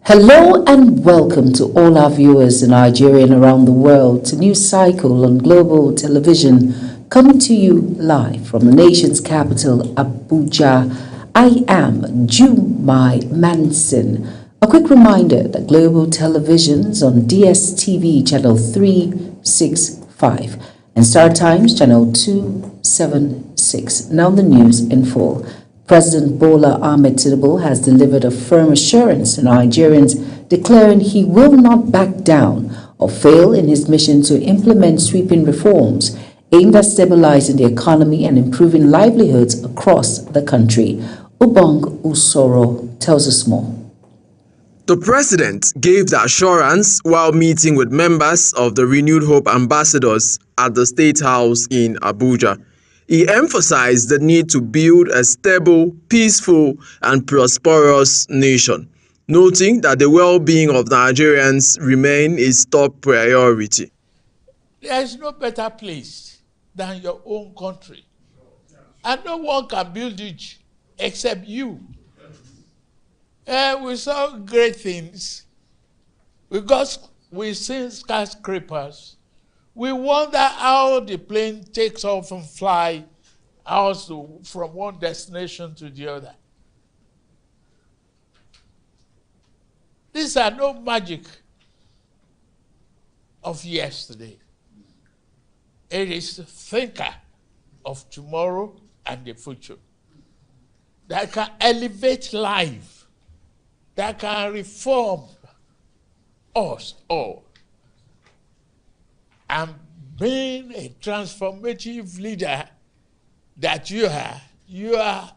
Hello and welcome to all our viewers in Nigeria and around the world to News Cycle on Global Television, coming to you live from the nation's capital, Abuja. I am Jumai Manson. A quick reminder that Global Television's on DSTV channel 365 and Star Times channel 276. Now the news in full. President Bola Ahmed Tinubu has delivered a firm assurance to Nigerians, declaring he will not back down or fail in his mission to implement sweeping reforms aimed at stabilizing the economy and improving livelihoods across the country. Ubong Usoro tells us more. The president gave the assurance while meeting with members of the Renewed Hope ambassadors at the State House in Abuja. He emphasized the need to build a stable, peaceful, and prosperous nation, noting that the well-being of Nigerians remain his top priority. There is no better place than your own country, and no one can build it except you. We saw great things. We see skyscrapers. We wonder how the plane takes off and fly from one destination to the other. These are no magic of yesterday. It is the thinker of tomorrow and the future that can elevate life, that can reform us all. And being a transformative leader that you are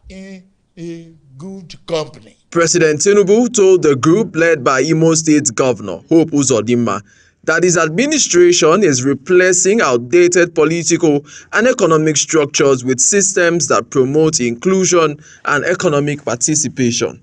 in a good company. President Tinubu told the group led by Imo State Governor Hope Uzodinma that his administration is replacing outdated political and economic structures with systems that promote inclusion and economic participation.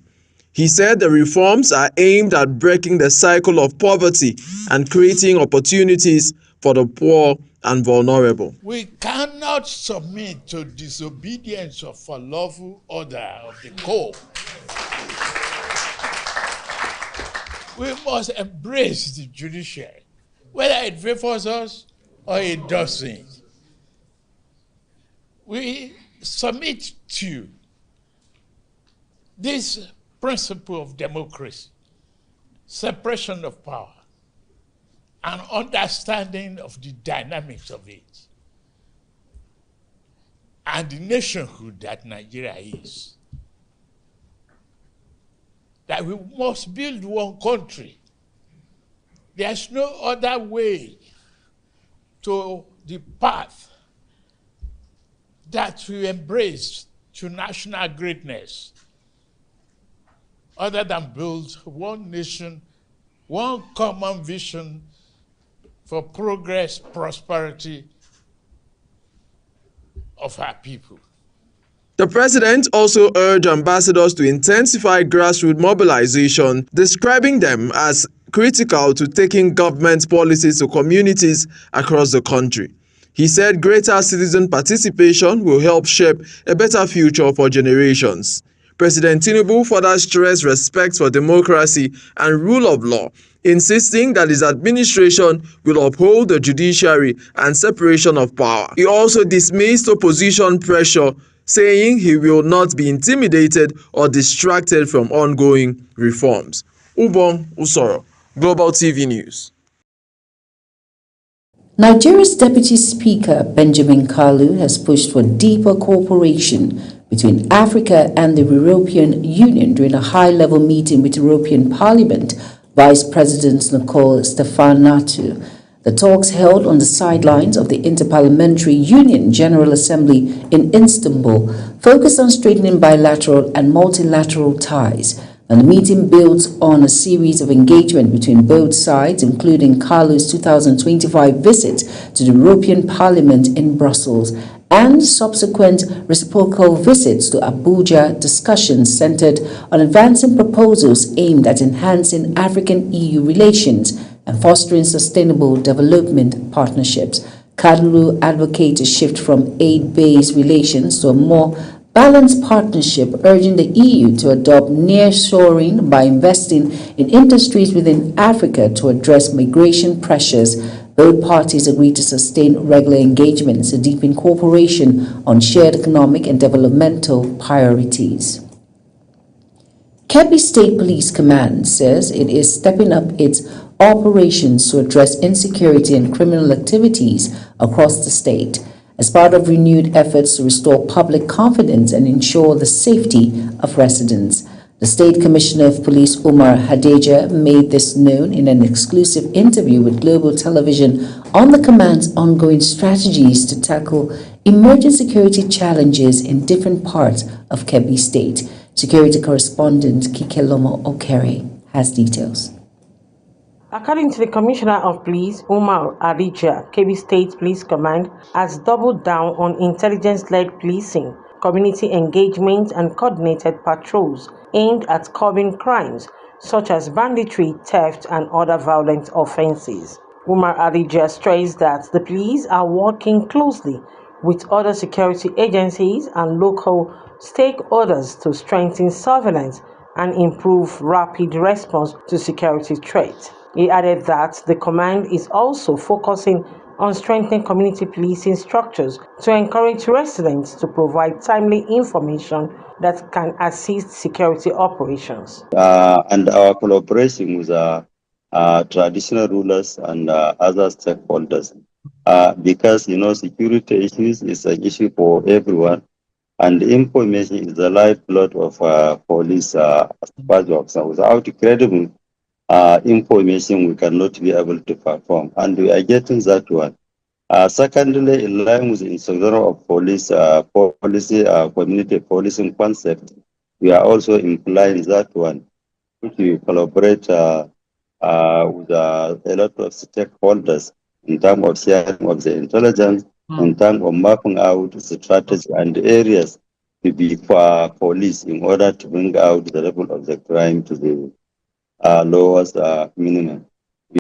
He said the reforms are aimed at breaking the cycle of poverty and creating opportunities for the poor and vulnerable. We cannot submit to disobedience of a lawful order of the court. We must embrace the judiciary, whether it favors us or it doesn't. We submit to this principle of democracy, separation of power, and understanding of the dynamics of it, and the nationhood that Nigeria is. That we must build one country. There's no other way to the path that we embrace to national greatness other than build one nation, one common vision for progress, prosperity of our people. The president also urged ambassadors to intensify grassroots mobilization, describing them as critical to taking government policies to communities across the country. He said greater citizen participation will help shape a better future for generations. President Tinubu further stressed respect for democracy and rule of law, insisting that his administration will uphold the judiciary and separation of power. He also dismissed opposition pressure, saying he will not be intimidated or distracted from ongoing reforms. Ubong Usoro, Global TV News. Nigeria's Deputy Speaker Benjamin Kalu has pushed for deeper cooperation between Africa and the European Union during a high-level meeting with European Parliament Vice President Nicole Stefanatu. The talks held on the sidelines of the Interparliamentary Union General Assembly in Istanbul focused on strengthening bilateral and multilateral ties, and the meeting builds on a series of engagement between both sides, including Kalu's 2025 visit to the European Parliament in Brussels and subsequent reciprocal visits to Abuja. Discussions centered on advancing proposals aimed at enhancing African-EU relations and fostering sustainable development partnerships. Kalu advocates a shift from aid-based relations to a more balanced partnership, urging the EU to adopt nearshoring by investing in industries within Africa to address migration pressures. Both parties agreed to sustain regular engagements to deepen cooperation on shared economic and developmental priorities. Kebbi State Police Command says it is stepping up its operations to address insecurity and criminal activities across the state as part of renewed efforts to restore public confidence and ensure the safety of residents. The State Commissioner of Police, Umar Hadeja, made this known in an exclusive interview with Global Television on the command's ongoing strategies to tackle emerging security challenges in different parts of Kebbi State. Security correspondent Kikelomo Okere has details. According to the Commissioner of Police, Umar Hadeja, Kebbi State Police Command has doubled down on intelligence-led policing, community engagement and coordinated patrols aimed at curbing crimes such as banditry, theft and other violent offences. Umar Hadeja stressed that the police are working closely with other security agencies and local stakeholders to strengthen surveillance and improve rapid response to security threats. He added that the command is also focusing on strengthening community policing structures to encourage residents to provide timely information that can assist security operations. And our collaboration with traditional rulers and other stakeholders, because security issues is an issue for everyone, and information is the lifeblood of police jobs. So without credible information, we cannot be able to perform, and we are getting that one. Secondly, in line with the instruction of police policy, community policing concept, we are also implying that one, which we collaborate with a lot of stakeholders in terms of sharing of the intelligence, in terms of mapping out strategy and areas to be for police in order to bring out the level of the crime to the lowest minimum.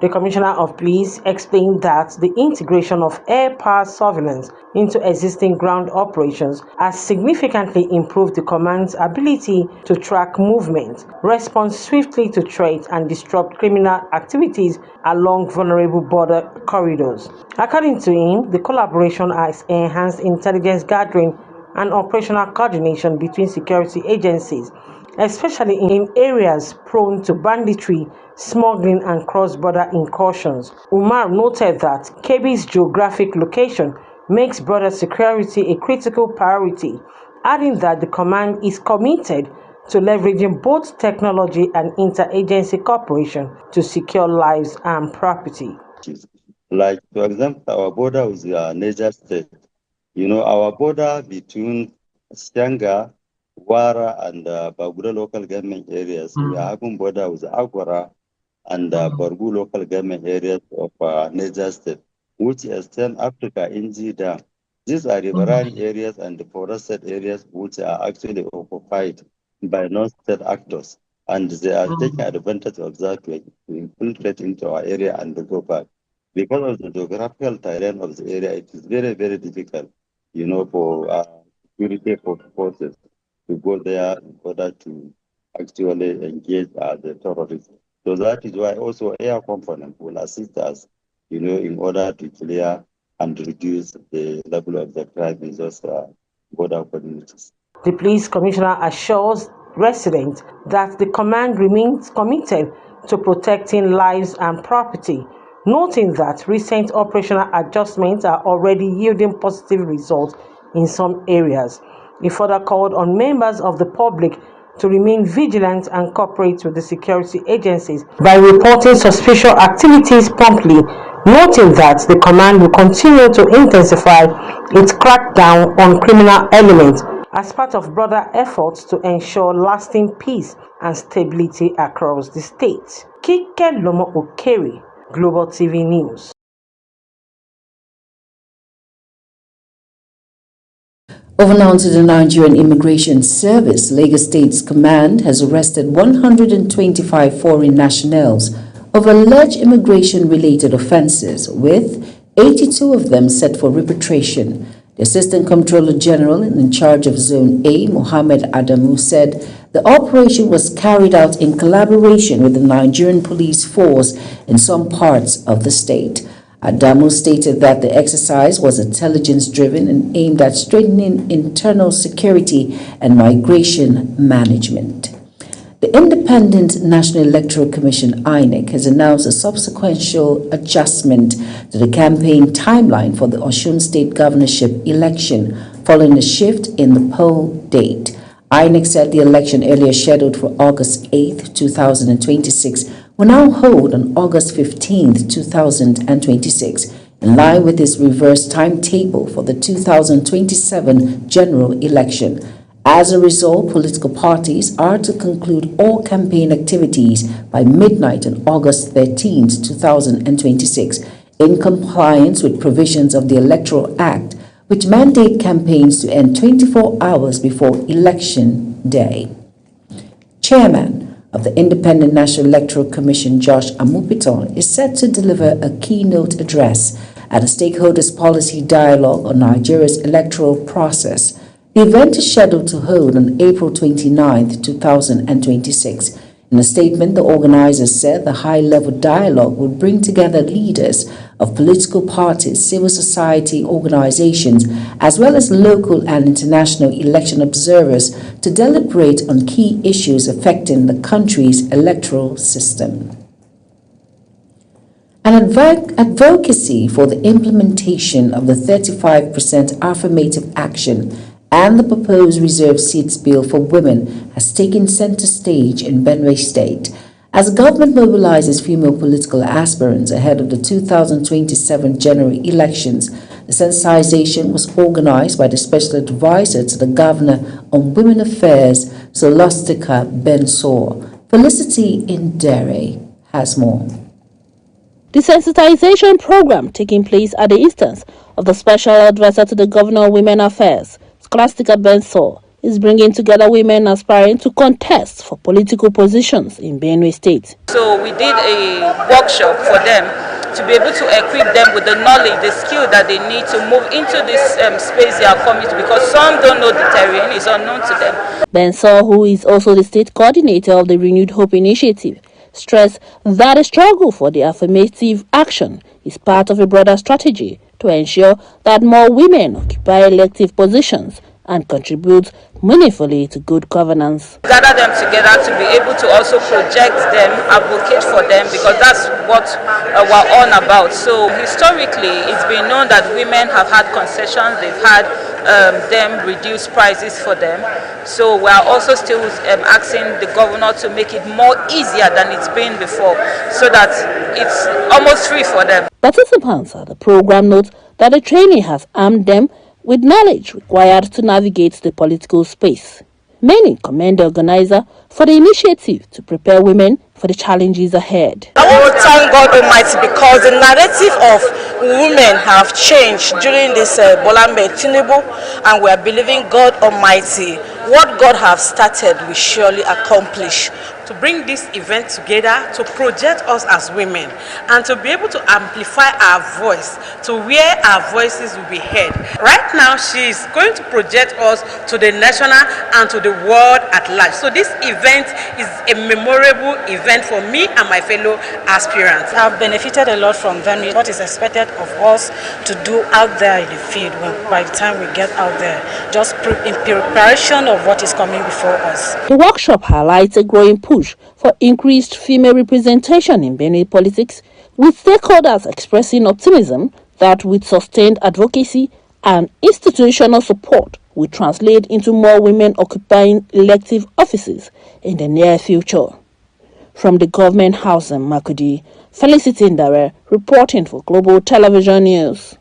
The Commissioner of Police explained that the integration of air-power surveillance into existing ground operations has significantly improved the command's ability to track movement, respond swiftly to threats, and disrupt criminal activities along vulnerable border corridors. According to him, the collaboration has enhanced intelligence gathering and operational coordination between security agencies, especially in areas prone to banditry, smuggling and cross-border incursions. Umar noted that Kebbi's geographic location makes border security a critical priority, adding that the command is committed to leveraging both technology and interagency cooperation to secure lives and property. Like, for example, our border with Niger State. Our border between Stanga, Wara and Bagura local government areas, we are having border with Agwara and Bargu local government areas of Niger State, which extend Africa in Dam. These are riverine areas and forested areas which are actually occupied by non-state actors, and they are taking advantage of that to infiltrate into our area and go back. Because of the geographical terrain of the area, it is very, very difficult, for security forces to go there in order to actually engage the terrorists. So that is why also air component will assist us, in order to clear and reduce the level of the crime in those border communities. The police commissioner assures residents that the command remains committed to protecting lives and property, noting that recent operational adjustments are already yielding positive results in some areas. He further called on members of the public to remain vigilant and cooperate with the security agencies by reporting suspicious activities promptly, noting that the command will continue to intensify its crackdown on criminal elements as part of broader efforts to ensure lasting peace and stability across the state. Kikelomo Okere, Global TV News. Over now to the Nigerian Immigration Service. Lagos State's command has arrested 125 foreign nationals of alleged immigration-related offences, with 82 of them set for repatriation. The Assistant Comptroller General in charge of Zone A, Mohammed Adamu, said the operation was carried out in collaboration with the Nigerian police force in some parts of the state. Adamu stated that the exercise was intelligence-driven and aimed at strengthening internal security and migration management. The Independent National Electoral Commission, INEC, has announced a subsequential adjustment to the campaign timeline for the Osun State governorship election following a shift in the poll date. INEC said the election earlier scheduled for August 8, 2026 will now hold on August 15, 2026, in line with its reverse timetable for the 2027 general election. As a result, political parties are to conclude all campaign activities by midnight on August 13, 2026, in compliance with provisions of the Electoral Act, which mandate campaigns to end 24 hours before Election Day. Chairman of the Independent National Electoral Commission, Josh Amupiton, is set to deliver a keynote address at a stakeholders policy dialogue on Nigeria's electoral process. The event is scheduled to hold on April 29, 2026. In a statement, the organizers said the high-level dialogue would bring together leaders of political parties, civil society organizations, as well as local and international election observers to deliberate on key issues affecting the country's electoral system. An advocacy for the implementation of the 35% affirmative action and the proposed reserved seats bill for women has taken center stage in Benue State. As government mobilizes female political aspirants ahead of the 2027 general elections, the sensitization was organized by the Special Advisor to the Governor on Women Affairs, Solastica Bensor. Felicity Indere has more. The sensitization program taking place at the instance of the Special Advisor to the Governor on Women Affairs, Scholastica Bensor, is bringing together women aspiring to contest for political positions in Benue State. So we did a workshop for them to be able to equip them with the knowledge, the skill that they need to move into this space they are coming to, because some don't know the terrain, it's unknown to them. Bensor, who is also the state coordinator of the Renewed Hope Initiative, stressed that the struggle for the affirmative action is part of a broader strategy to ensure that more women occupy elective positions and contribute meaningfully to good governance. Gather them together to be able to also project them, advocate for them, because that's what we're on about. So historically, it's been known that women have had concessions, they've had them reduce prices for them. So we are also still asking the governor to make it more easier than it's been before, so that it's almost free for them. Participants at the program note that the training has armed them with knowledge required to navigate the political space. Many commend the organizer for the initiative to prepare women for the challenges ahead. I want to thank God Almighty because the narrative of women have changed during this Bola Ahmed Tinubu, and we are believing God Almighty. What God has started, we surely accomplish. To bring this event together, to project us as women, and to be able to amplify our voice to where our voices will be heard. Right now, she is going to project us to the national and to the world at large. So this event is a memorable event for me and my fellow aspirants. I've benefited a lot from them. What is expected of us to do out there in the field by the time we get out there, just in preparation of what is coming before us. The workshop highlights a growing push for increased female representation in Benue politics, with stakeholders expressing optimism that with sustained advocacy and institutional support will translate into more women occupying elective offices in the near future. From the Government House in Makurdi, Felicity Indere reporting for Global Television News.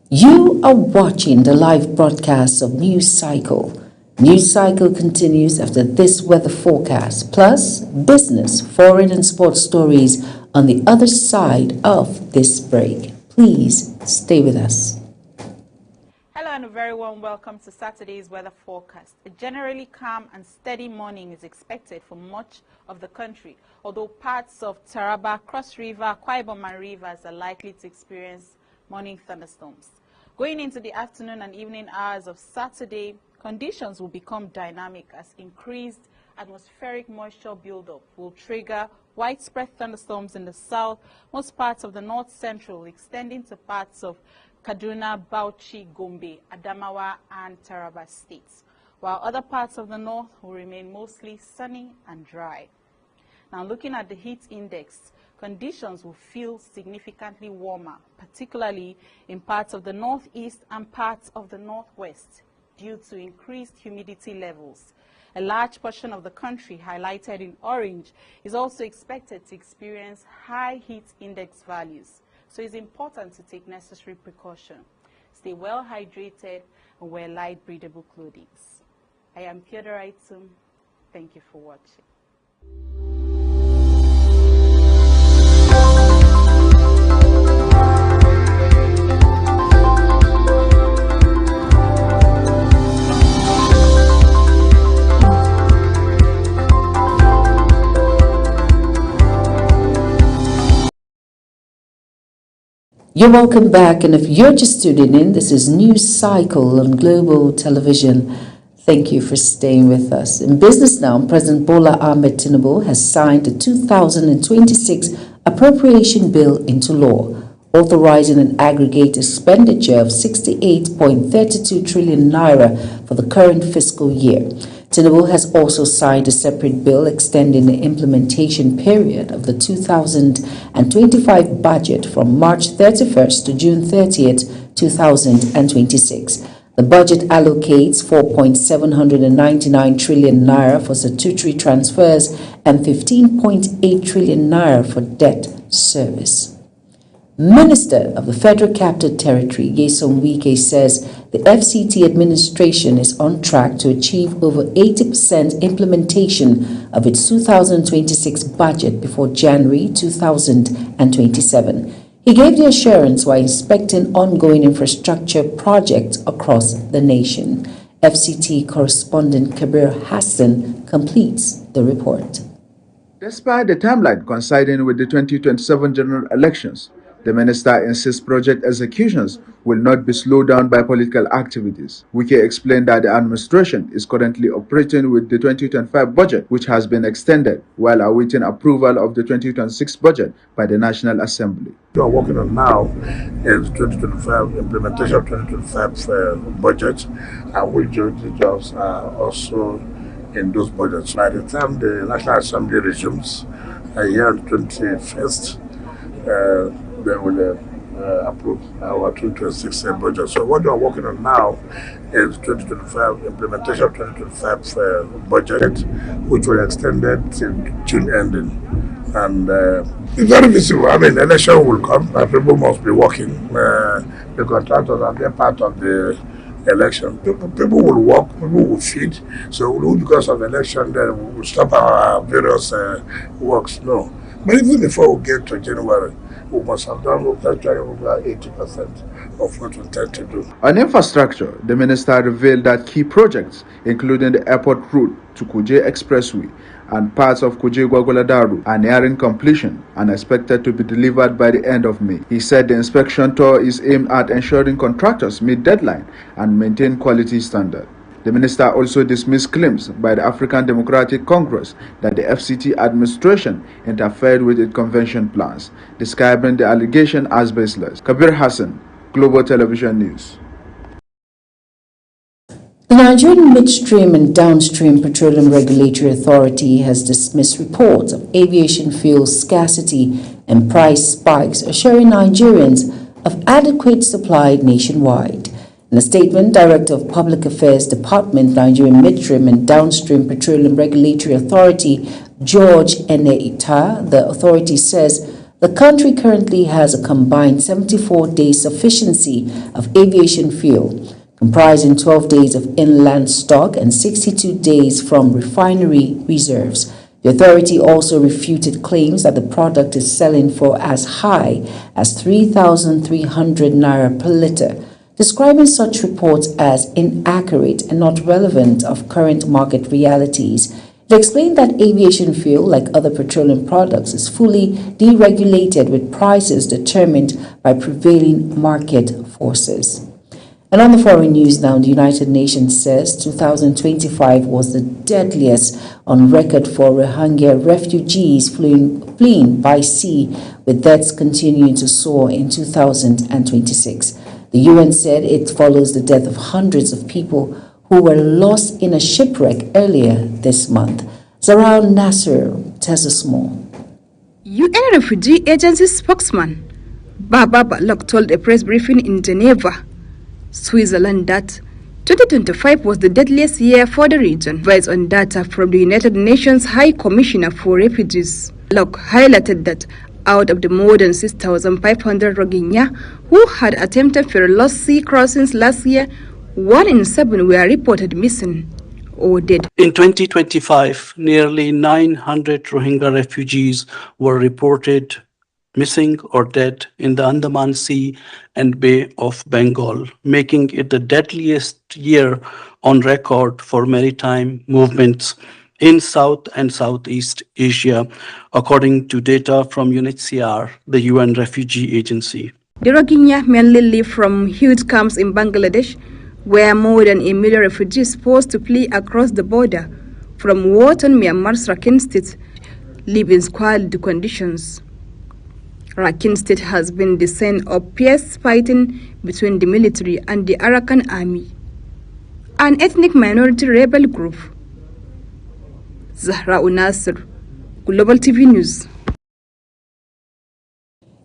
You are watching the live broadcast of News Cycle. News Cycle continues after this weather forecast, plus business, foreign and sports stories on the other side of this break. Please stay with us. Hello and a very warm welcome to Saturday's weather forecast. A generally calm and steady morning is expected for much of the country, although parts of Taraba, Cross River, Akwa Ibom and Rivers are likely to experience morning thunderstorms. Going into the afternoon and evening hours of Saturday, conditions will become dynamic as increased atmospheric moisture buildup will trigger widespread thunderstorms in the south, most parts of the north central, extending to parts of Kaduna, Bauchi, Gombe, Adamawa, and Taraba states, while other parts of the north will remain mostly sunny and dry. Now, looking at the heat index, conditions will feel significantly warmer, particularly in parts of the northeast and parts of the northwest, due to increased humidity levels. A large portion of the country, highlighted in orange, is also expected to experience high heat index values. So it's important to take necessary precaution. Stay well hydrated and wear light breathable clothing. I am Theodora Itum. Thank you for watching. You're welcome back, and if you're just tuning in, this is News Cycle on Global Television. Thank you for staying with us. In business now, President Bola Ahmed Tinubu has signed the 2026 Appropriation Bill into law, authorizing an aggregate expenditure of 68.32 trillion naira for the current fiscal year. Tinubu has also signed a separate bill extending the implementation period of the 2025 budget from March 31st to June 30th, 2026. The budget allocates 4.799 trillion naira for statutory transfers and 15.8 trillion naira for debt service. Minister of the Federal Capital Territory, Nyesom Wike, says the FCT administration is on track to achieve over 80% implementation of its 2026 budget before January 2027. He gave the assurance while inspecting ongoing infrastructure projects across the nation. FCT correspondent Kabir Hassan completes the report. Despite the timeline coinciding with the 2027 general elections, the minister insists project executions will not be slowed down by political activities. Wike explained that the administration is currently operating with the 2025 budget, which has been extended, while awaiting approval of the 2026 budget by the National Assembly. What we are working on now is 2025 implementation of 2025 budget, and which judges are also in those budgets. By the time the National Assembly resumes here on the 21st, they will approve our 2026 budget. So what we are working on now is 2025 implementation of 2025 budget, which will extend it till June ending. And it's very visible. I mean, election will come, and people must be working. The contractors are there part of the election. People will work, people will feed. So because of election, then we will stop our various works. No. But even before we get to January, we must have done over 80% of what we intend to do. On infrastructure, the minister revealed that key projects, including the airport route to Kuje Expressway and parts of Kuje Gwagwaladaru, are nearing completion and expected to be delivered by the end of May. He said the inspection tour is aimed at ensuring contractors meet deadline and maintain quality standard. The minister also dismissed claims by the African Democratic Congress that the FCT administration interfered with its convention plans, describing the allegation as baseless. Kabir Hassan, Global Television News. The Nigerian Midstream and Downstream Petroleum Regulatory Authority has dismissed reports of aviation fuel scarcity and price spikes, assuring Nigerians of adequate supply nationwide. In a statement, Director of Public Affairs Department, Nigerian Midstream and Downstream Petroleum Regulatory Authority, George Eneita, the authority says the country currently has a combined 74-day sufficiency of aviation fuel, comprising 12 days of inland stock and 62 days from refinery reserves. The authority also refuted claims that the product is selling for as high as 3,300 naira per litre, describing such reports as inaccurate and not relevant of current market realities. It explained that aviation fuel, like other petroleum products, is fully deregulated with prices determined by prevailing market forces. And on the foreign news now, the United Nations says 2025 was the deadliest on record for Rohingya refugees fleeing by sea, with deaths continuing to soar in 2026. The UN said it follows the death of hundreds of people who were lost in a shipwreck earlier this month. Zahra Nasser tells us more. UN Refugee Agency spokesman Baba Balok told a press briefing in Geneva, Switzerland, that 2025 was the deadliest year for the region, based on data from the United Nations High Commissioner for Refugees. Balok highlighted that out of the more than 6,500 Rohingya who had attempted perilous sea crossings last year, 1 in 7 were reported missing or dead. In 2025, nearly 900 Rohingya refugees were reported missing or dead in the Andaman Sea and Bay of Bengal, making it the deadliest year on record for maritime movements in South and Southeast Asia, according to data from UNHCR, the UN Refugee Agency. The Rohingya mainly live from huge camps in Bangladesh, where more than 1 million refugees forced to flee across the border from war in Myanmar's Rakhine State live in squalid conditions. Rakhine State has been the scene of fierce fighting between the military and the Arakan army, an ethnic minority rebel group. Zahra Nasser, Global TV News.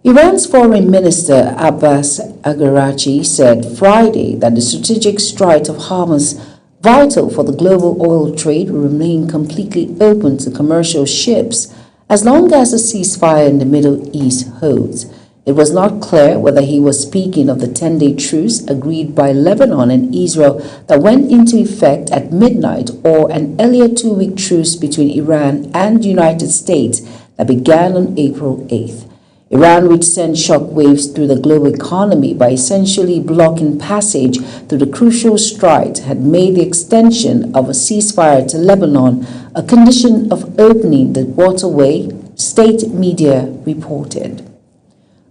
Iran's Foreign Minister Abbas Araghchi said Friday that the strategic Strait of Hormuz, vital for the global oil trade, will remain completely open to commercial ships as long as the ceasefire in the Middle East holds. It was not clear whether he was speaking of the 10-day truce agreed by Lebanon and Israel that went into effect at midnight, or an earlier 2-week truce between Iran and the United States that began on April 8th. Iran, which sent shockwaves through the global economy by essentially blocking passage through the crucial strait, had made the extension of a ceasefire to Lebanon a condition of opening the waterway, state media reported.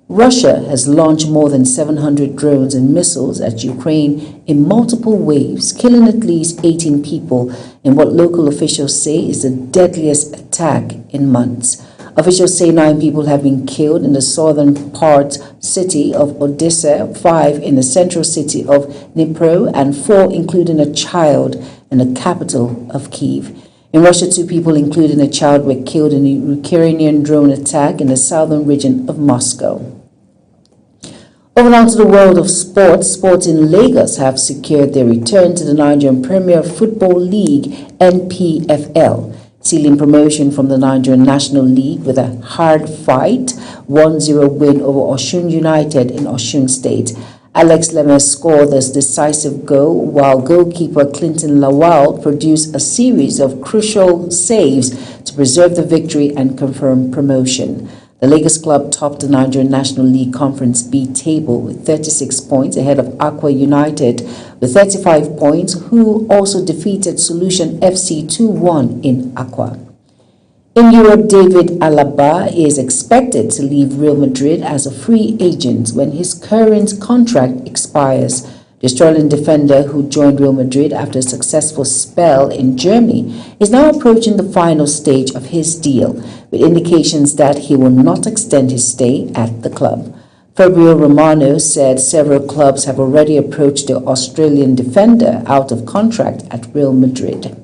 Russia has launched more than 700 drones and missiles at Ukraine in multiple waves, killing at least 18 people in what local officials say is the deadliest attack in months. Officials say 9 people have been killed in the southern part city of Odessa, 5 in the central city of Dnipro, and 4, including a child, in the capital of Kyiv. In Russia, 2 people, including a child, were killed in a Ukrainian drone attack in the southern region of Moscow. Over now to the world of sports. Sporting Lagos have secured their return to the Nigerian Premier Football League, NPFL, sealing promotion from the Nigerian National League with a hard fight 1-0 win over Osun United in Osun State. Alex Lemes scored this decisive goal, while goalkeeper Clinton Lawal produced a series of crucial saves to preserve the victory and confirm promotion. The Lagos club topped the Nigerian National League Conference B table with 36 points ahead of Aqua United with 35 points, who also defeated Solution FC 2-1 in Aqua. In Europe, David Alaba is expected to leave Real Madrid as a free agent when his current contract expires. The Australian defender, who joined Real Madrid after a successful spell in Germany, is now approaching the final stage of his deal, with indications that he will not extend his stay at the club. Fabio Romano said several clubs have already approached the Australian defender out of contract at Real Madrid.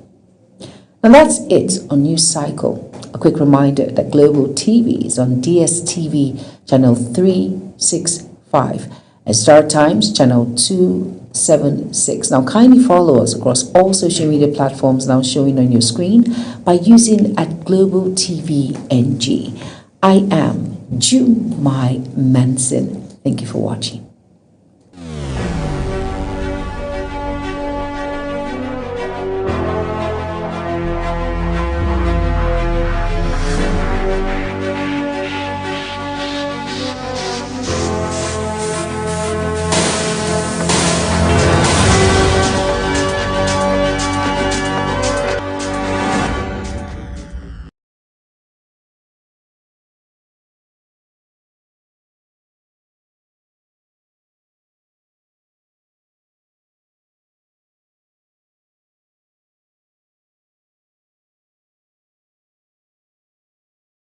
And that's it on News Cycle. A quick reminder that Global TV is on DSTV channel 365 and Star Times channel 276. Now kindly follow us across all social media platforms now showing on your screen by using @Global TV NG. I am Jumai Manson. Thank you for watching.